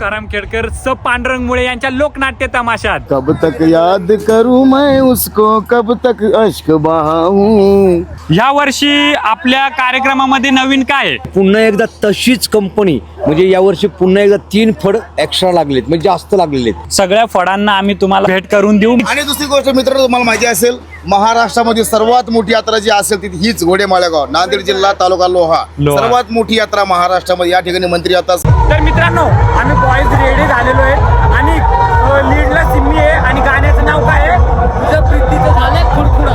तुकाराम खेडकर स पांडुरंग मुळे यांच्या लोकनाट्य तमाशात कब तक याद करूं मैं उसको, कब तक अश्क बहाऊं. या वर्षी आपल्या कार्यक्रमामध्ये नवीन काय आहे? पुन्हा एकदा तशीच कंपनी म्हणजे यावर्षी पुन्हा एकदा 3 फड एक्स्ट्रा लागलेत म्हणजे जास्त लागलेले आहेत. सगळ्या फळांना आम्ही तुम्हाला भेट करून देऊ. आणि दुसरी गोष्ट मित्रांनो, तुम्हाला माहिती असेल महाराष्ट्रामध्ये सर्वात मोठी यात्रा जी असेल ती हीच घोडे माळेगाव, नांदेड जिल्हा, तालुका लोहा. सर्वात मोठी यात्रा महाराष्ट्रामध्ये. या ठिकाणी मंत्री आता. तर मित्रांनो, आम्ही बॉईज रेडी झालेलो आहे आणि लीडला सिम्मी आहे आणि गाण्याचं नाव काय आहे? तुझ्या प्रीतीचं झालंय खुडखुडा.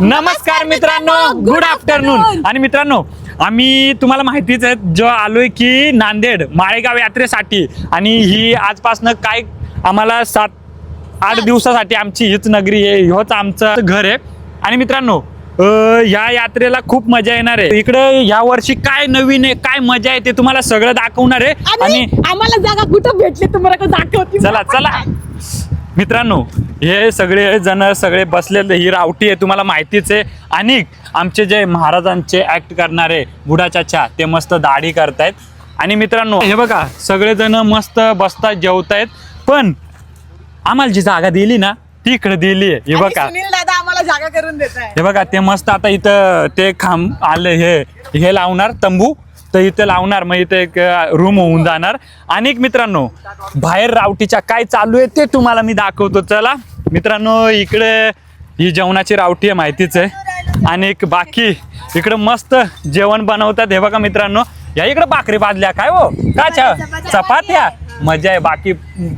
नमस्कार मित्रांनो, गुड आफ्टरनून. आणि मित्रांनो, आम्ही तुम्हाला माहितीच आहे जो आलोय की नांदेड माळेगाव यात्रेसाठी. आणि ही आजपासनं काय आम्हाला 7-8 दिवसासाठी आमची हीच नगरी आहे, ह्योच आमचं घर आहे. आणि मित्रांनो, या यात्रेला खूप मजा येणार आहे. इकडे या वर्षी काय नवीन आहे, काय मजा आहे ते तुम्हाला सगळं दाखवणार आहे. आणि आम्हाला जागा कुठं भेटली तुम्हाला दाखवते. चला चला मित्रांनो, हे सगळे जण सगळे बसलेले, ही रावटी आहे तुम्हाला माहितीच आहे. आणि आमचे जे महाराजांचे ऍक्ट करणारे बुढा चाचा ते मस्त दाढी करतायत. आणि मित्रांनो, हे बघा सगळेजण मस्त बसतात, जेवतायत. पण आम्हाला जी जागा दिली ना ती इकडे दिली आहे. हे बघा सुनील दादा आम्हाला जागा करून देताय. हे बघा ते मस्त आता इथं ते खांब आले, हे लावणार तंबू, तर इथं लावणार, मग इथं एक रूम होऊन जाणार. आणि मित्रांनो, बाहेर रावटीच्या काय चालू आहे ते तुम्हाला मी दाखवतो. चला मित्रांनो, इकडे ही जेवणाची रावटी आहे माहितीच आहे. आणि बाकी इकडे मस्त जेवण बनवतात. हे बघा मित्रांनो, या इकडे भाकरी भाजल्या काय हो का चपात्या, मजा आहे. बाकी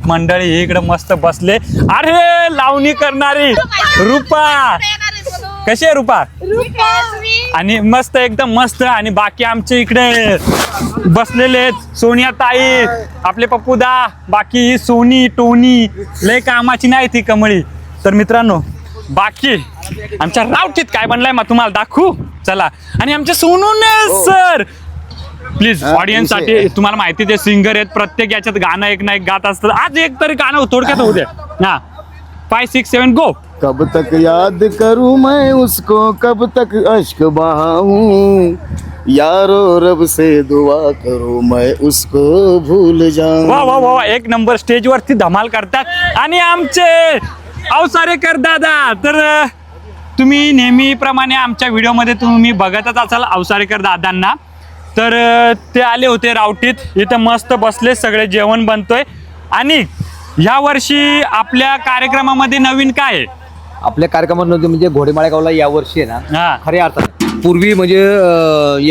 मंडळी इकडे मस्त बसले. अरे लावणी करणारी रूपा, कशी आहे रूपा? आणि मस्त, एकदम मस्त. आणि बाकी आमचे इकडे बसलेले आहेत सोनिया ताई, आपले पप्पूदा, बाकी सोनी टोनी, लय कामाची नाही ती कमळी. तर मित्रांनो, बाकी आमच्या रावटीत काय बनलाय मग तुम्हाला दाखवू. चला. आणि आमचे सोनूने सर प्लीज ऑडियन्स साठी, तुम्हाला माहिती ते सिंगर आहेत, प्रत्येक याच्यात गाणं एक ना एक गात असतं. आज एक तरी गाणं थोडक्यात होऊ द्या ना. 5, 6, 7 गो. कब तक याद करूं मैं उसको, कब तक अश्क बहाऊं. यारो रब से दुआ करो मैं उसको भूल जाऊं. वा वा वा, एक नंबर. स्टेजवरती धमाल करतात. आणि आमचे अवसारेकर दादा, तर तुम्ही नेहमीप्रमाणे आमच्या व्हिडिओमध्ये तुम्ही बघतच असाल अवसारेकर दादांना. तर ते आले होते रावटीत, इथं मस्त बसले, सगळे जेवण बनतोय. आणि या वर्षी आपल्या कार्यक्रमामध्ये नवीन काय आहे? आपल्या कार्यक्रमामध्ये म्हणजे घोडे माळेगावला यावर्षी आहे ना, खऱ्या अर्थात पूर्वी म्हणजे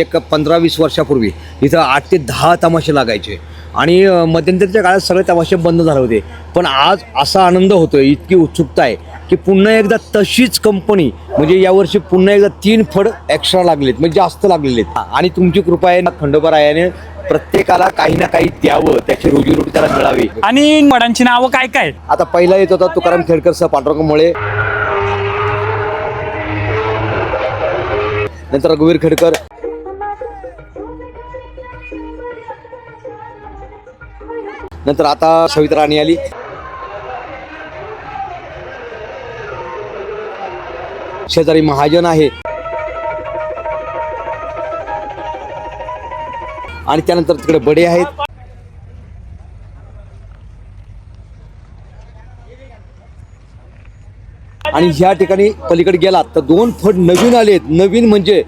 एक 15-20 वर्षापूर्वी इथं 8 ते 10 तमाशे लागायचे. आणि मध्यंतरीच्या काळात सगळे तमाशे बंद झाले होते. पण आज असा आनंद होतोय, इतकी उत्सुकता आहे की पुन्हा एकदा तशीच कंपनी म्हणजे यावर्षी पुन्हा एकदा 3 फड एक्स्ट्रा लागलेत म्हणजे जास्त लागलेले आहेत. आणि तुमची कृपा आहे, खंडोबारायाने प्रत्येकाला काही ना काही द्यावं, त्याची रोजीरोटी त्याला मिळावी. आणि वडांची नावं काय काय? आता पहिला येत होता तुकाराम खेडकर सह पांडुरंग मुळे, नंतर रघुवीर खेडकर, नंतर आता सविता राणी आली. शेजारी महाजन आहे. आणि त्यानंतर तिकडे बडे आहेत. आणि ह्या ठिकाणी पलीकडे गेलात तर 2 फड नवीन आलेत. नवीन म्हणजे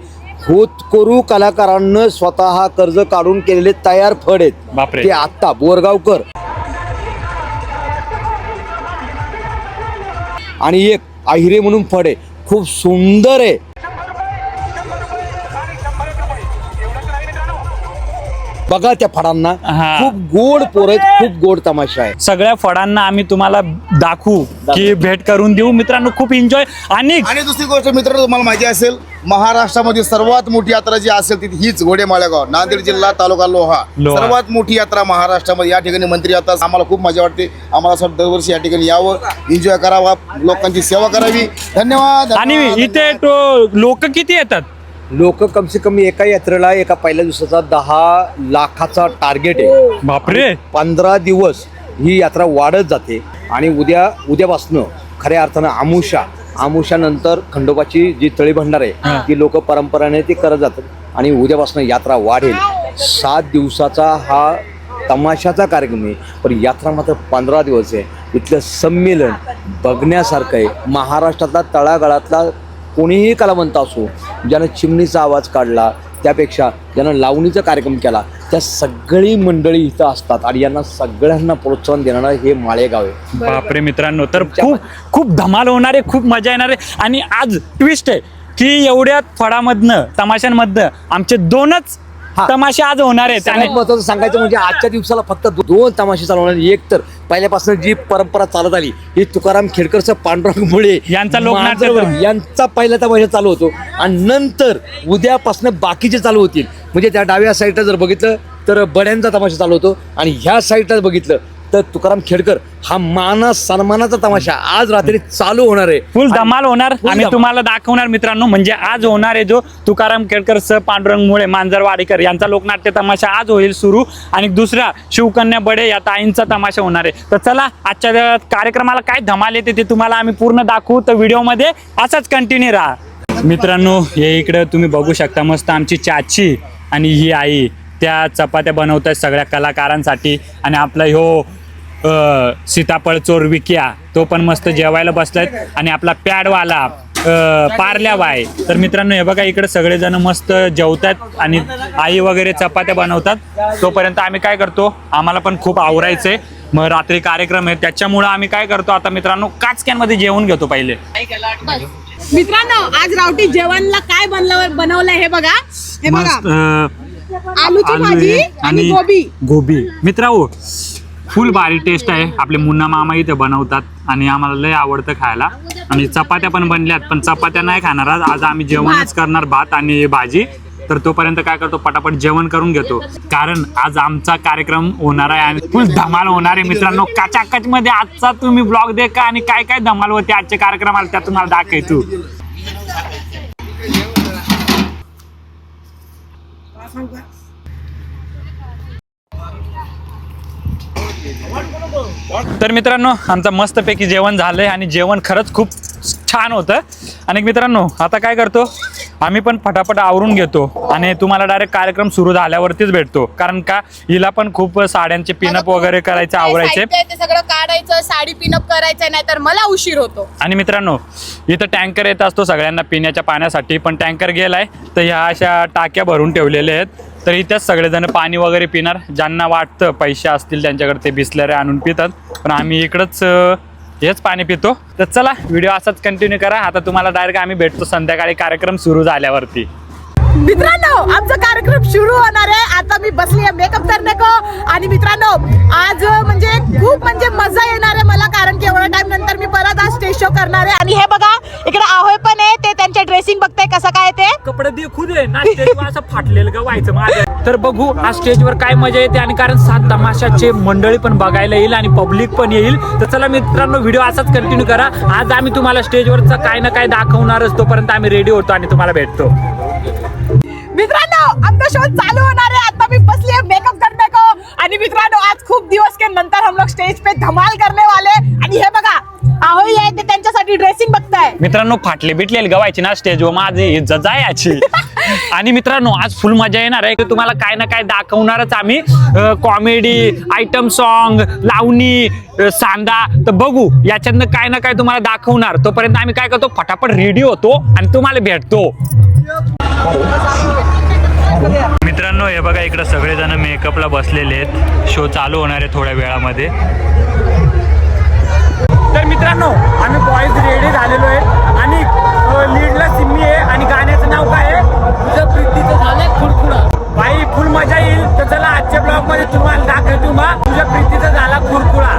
होतकरू कलाकारांना स्वतः कर्ज काढून केलेले तयार फड आहेत. ते आत्ता बोरगावकर आणि एक आहिरे म्हणून फड आहे, खूप सुंदर आहे. बघा त्या फडांना, खूप गोड पोर आहेत, खूप गोड तमाशा आहे. सगळ्या फडांना आम्ही तुम्हाला दाखवू की भेट करून देऊ. मित्रांनो, खूप एन्जॉय. आणि दुसरी गोष्ट मित्रांनो, तुम्हाला माहिती असेल महाराष्ट्रामध्ये सर्वात मोठी यात्रा जी असेल ती हीच घोडे माळेगाव, नांदेड जिल्हा, तालुका लोहा. सर्वात मोठी यात्रा महाराष्ट्रामध्ये. या ठिकाणी मंत्री आता. आम्हाला खूप मजा वाटते. आम्हाला असं दरवर्षी या ठिकाणी यावं, एन्जॉय करावा, लोकांची सेवा करावी. धन्यवाद. आणि इथे लोक किती येतात? लोक कमसे कमी एका यात्रेला एका पहिल्या दिवसाचा 10 लाखाचा टार्गेट आहे. बापरे. 15 दिवस ही यात्रा वाढत जाते. आणि उद्यापासनं खऱ्या अर्थानं आमुषानंतर खंडोबाची जी तळी भंडार आहे ती लोक परंपरेने ती करत जातात आणि उद्यापासून यात्रा वाढेल. 7 दिवसाचा हा तमाशाचा कार्यक्रम आहे, पण यात्रा मात्र 15 दिवस आहे. इथलं संमेलन बघण्यासारखं आहे. महाराष्ट्रातला तळागाळातला कोणीही कलावंत असो, ज्यानं चिमणीचा आवाज काढला, त्यापेक्षा ज्यानं लावणीचा कार्यक्रम केला, त्या सगळी मंडळी इथं असतात आणि यांना सगळ्यांना प्रोत्साहन देणारं हे माळेगाव आहे. बापरे मित्रांनो, तर खूप खूप धमाल होणार आहे, खूप मजा येणार आहे. आणि आज ट्विस्ट आहे की एवढ्या फळामधनं तमाशांमधनं आमचे 2च तमाशे आज होणार आहेत. सगळ्यात महत्त्वाचं सांगायचं म्हणजे आजच्या दिवसाला फक्त 2 तमाशे चालवणार. एक तर पहिल्यापासून जी परंपरा चालत आली ही तुकाराम खेडकरचं पांडुरंग मुळे यांचा लोकनाट्य यांचा पहिला तमाशा चालू होतो आणि नंतर उद्यापासून बाकीचे चालू होतील. म्हणजे त्या डाव्या साईडला जर बघितलं तर बड्यांचा तमाशा चालू होतो आणि ह्या साईडला बघितलं तर तुकाराम खेडकर हा मान सन्मानाचा तमाशा आज रात्री चालू होणार आहे. फुल धमाल होणार. आम्ही तुम्हाला दाखवणार मित्रांनो. म्हणजे आज होणार आहे जो तुकाराम खेडकर सह पांडुरंग मुळे मांजरवाडीकर यांचा लोकनाट्य तमाशा आज होईल सुरू आणि दुसरा शिवकन्या बडे या ताईंचा तमाशा होणार आहे. तर चला आजच्या कार्यक्रमाला काय धमाल येते ते तुम्हाला आम्ही पूर्ण दाखवू. तर व्हिडिओमध्ये असाच कंटिन्यू राहा. मित्रांनो हे इकडे तुम्ही बघू शकता मस्त आमची चाची आणि ही आई त्या चपात्या बनवतात सगळ्या कलाकारांसाठी. आणि आपला ह्यो सीताफळ चोर विक्या तो पण मस्त जेवायला बसलाय आणि आपला पॅडवाला पारल्या बाय. तर मित्रांनो हे बघा इकडे सगळेजण मस्त जेवतात आणि आई वगैरे चपात्या बनवतात. तोपर्यंत आम्ही काय करतो, आम्हाला पण खूप आवरायचंय. मग रात्री कार्यक्रम आहे त्याच्यामुळं आम्ही काय करतो आता मित्रांनो काचक्यांमध्ये जेवण घेतो पहिले. मित्रांनो आज रावटी जेवणला काय बनवलंय हे बघा. हे बघा आलूची भाजी आणि गोबी. मित्रांनो फुल भारी टेस्ट आहे. आपले मुन्ना मामा इथे बनवतात आणि आम्हाला लय आवडतं खायला. आणि चपात्या पण बनल्यात, पण चपात्या नाही खाणार आज आम्ही जेवणच करणार, भात आणि भाजी. तर तोपर्यंत काय करतो पटापट जेवण करून घेतो, कारण आज आमचा कार्यक्रम होणार आहे आणि फुल धमाल होणार आहे मित्रांनो. काचाकच मध्ये आजचा तुम्ही ब्लॉग देखा आणि काय काय धमाल होते आजच्या कार्यक्रमाला त्या तुम्हाला दाखवतो. तर मित्रांनो आमचं मस्तपैकी जेवण झालंय आणि जेवण खरंच खूप छान होतं. आणि मित्रांनो आता काय करतो आम्ही पण फटाफट आवरून घेतो आणि तुम्हाला डायरेक्ट कार्यक्रम सुरू झाल्यावरतीच भेटतो, कारण का हिला पण खूप साड्यांचे पिनअप वगैरे करायचे आवरायचे, ते सगळं काढायचं, साडी पिनअप करायचं, नाही तर मला उशीर होतो. आणि मित्रांनो इथं टँकर येत असतो सगळ्यांना पिण्याच्या पाण्यासाठी, पण टँकर गेलाय तर ह्या अशा टाक्या भरून ठेवलेल्या आहेत. तर इथेच सगळेजण पाणी वगैरे पिणार, ज्यांना वाटतं पैसे असतील त्यांच्याकडे ते बिसलरी आणून पितात, पण आम्ही इकडंच हेच पाणी पितो. तर चला व्हिडिओ असाच कंटिन्यू करा. आता तुम्हाला डायरेक्ट आम्ही भेटतो संध्याकाळी कार्यक्रम सुरू झाल्यावरती. मित्रांनो आमचा कार्यक्रम सुरू होणार आहे. आता मी बसली आहे मेकअप करणे को. आणि मित्रांनो आज म्हणजे खूप म्हणजे मजा येणार आहे मला, कारण की एवढ्या टाइम नंतर मी परत आज स्टेज शो करणार आहे. आणि हे बघा इकडे ahoy पण आहे, ते त्यांच्या ड्रेसिंग बघताय कसं काय ते कपडे दे खुद आहे ना स्टेजवर असं फाटलेलं का व्हायचं माझं. तर बघू आज स्टेजवर काय मजा येते, आणि कारण 7 तमाशाचे मंडळी पण बघायला येईल आणि पब्लिक पण येईल. तर चला मित्रांनो व्हिडिओ असाच कंटिन्यू करा. आज आम्ही तुम्हाला स्टेजवरचा काय ना काय दाखवणारच. तोपर्यंत आम्ही रेडी होतो आणि तुम्हाला भेटतो. मित्रांनो आमचा शो चालू होणार आहे. आता मी बसली है मेकअप करने को. आणि मित्रांनो आज खूप दिवस के नंतर हम लोग स्टेज पे धमाल करने वाले. आणि हे बघा ahoy आहे ते त्यांच्यासाठी ड्रेसिंग बघताय. मित्रांनो फाटले बिटलेले गवायची ना स्टेजवर माझी इज्जत जायची. आणि मित्रांनो आज फुल मजा येणार आहे. तुम्हाला काय ना काय दाखवणारच आम्ही, कॉमेडी, आयटम सॉन्ग, लावणी, सांदा. तर बघू याच्यातनं काय ना काय तुम्हाला दाखवणार. तोपर्यंत आम्ही काय करतो फटाफट रेडी होतो आणि तुम्हाला भेटतो. मित्रांनो हे बघा इकडे सगळेजण मेकअपला बसलेले आहेत. शो चालू होणार आहे थोड्या वेळामध्ये. तर मित्रांनो आम्ही बॉईज रेडी झालेलो आहे आणि लीडला सिम्मी आहे आणि गाण्याचं नाव काय आहे, तुझं प्रीतीचं झालंय खुरखुरा. बाई फुल मजा येईल. तर चला आजच्या ब्लॉग मध्ये तुम्हाला दाखवतो मग तुझ्या प्रीतीचा झाला खुरखुरा.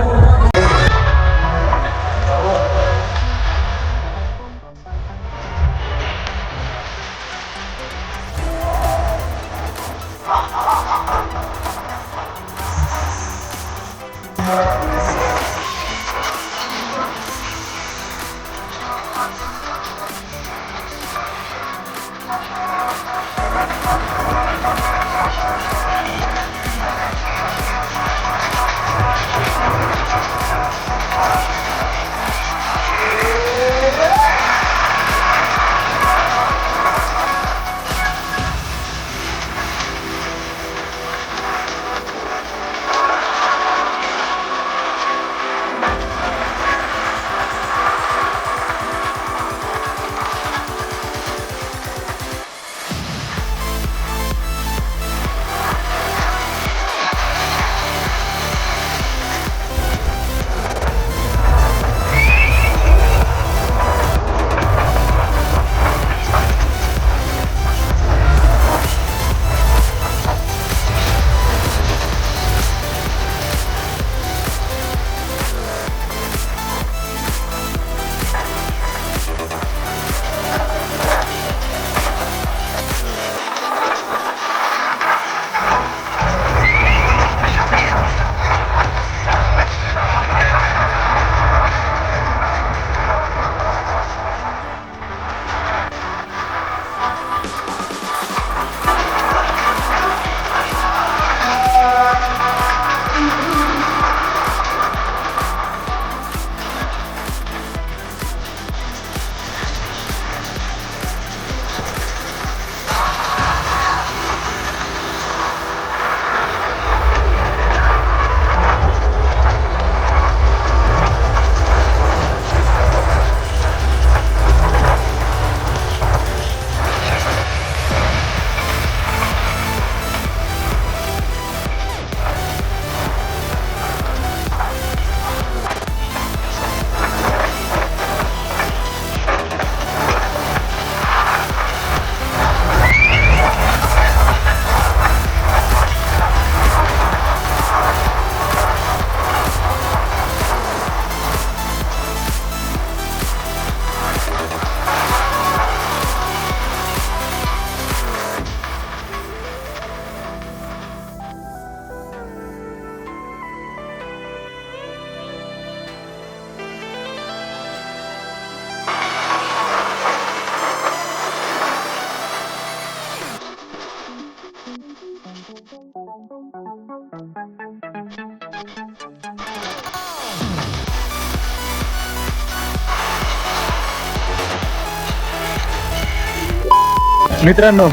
मित्रांनो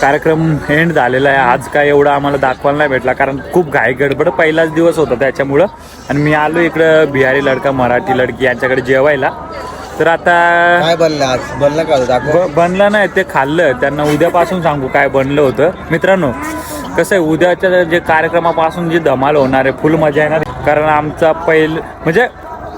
कार्यक्रम एंड झालेला आहे. आज काय एवढं आम्हाला दाखवायला नाही भेटला कारण खूप घाई गडबड पहिलाच दिवस होता त्याच्यामुळं. आणि मी आलो इकडं बिहारी लडका मराठी लडकी यांच्याकडे जेवायला. तर आता काय बनलं आज? बनलं का? बनलं नाही ते खाल्लं. त्यांना उद्यापासून सांगू काय बनलं होतं. मित्रांनो कसं आहे उद्याच्या जे कार्यक्रमापासून जी धमाल होणार आहे फुल मजा येणार. कारण आमचा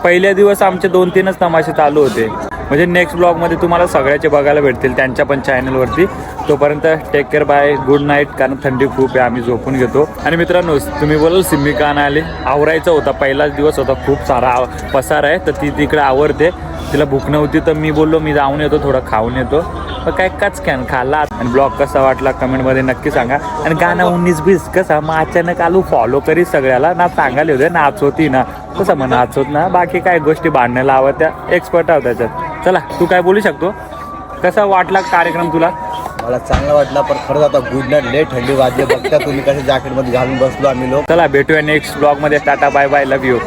पहिल्या दिवस आमचे 2-3च तमाशे चालू होते. म्हणजे नेक्स्ट ब्लॉगमध्ये तुम्हाला सगळ्याचे बघायला भेटतील त्यांच्या पण चॅनलवरती. तोपर्यंत take care, bye, good night. कारण थंडी खूप आहे, आम्ही झोपून घेतो. आणि मित्रांनो तुम्ही बोलाल सिम्मी का नाही आली? आवरायचा होता, पहिलाच दिवस होता, खूप सारा पसार आहे तर ती तिकडे आवरते. तिला भूक नव्हती तर मी बोललो मी जाऊन येतो, थोडं खाऊन येतो. तर काय कॅन खाल्ला. आणि ब्लॉग कसा वाटला कमेंटमध्ये नक्की सांगा. आणि गाणं 19-20 कसा मग अचानक आलू फॉलो करी सगळ्याला ना सांगायला होते नाच होती ना तसं मग नाच होत ना बाकी काय गोष्टी भांडण्याला हवं त्या एक्सपर्ट आहोत त्याच्यात. चला तू काय बोलू शकतो? कसा वाटला कार्यक्रम तुला? मला चांगला वाटला पण खरंच आता गुड नाईट. लय थंडी वाजली बघता तुम्ही कसं जॅकेटमध्ये घालून बसलो आम्ही लोक. चला भेटूया नेक्स्ट ब्लॉगमध्ये. Tata bye bye, love you.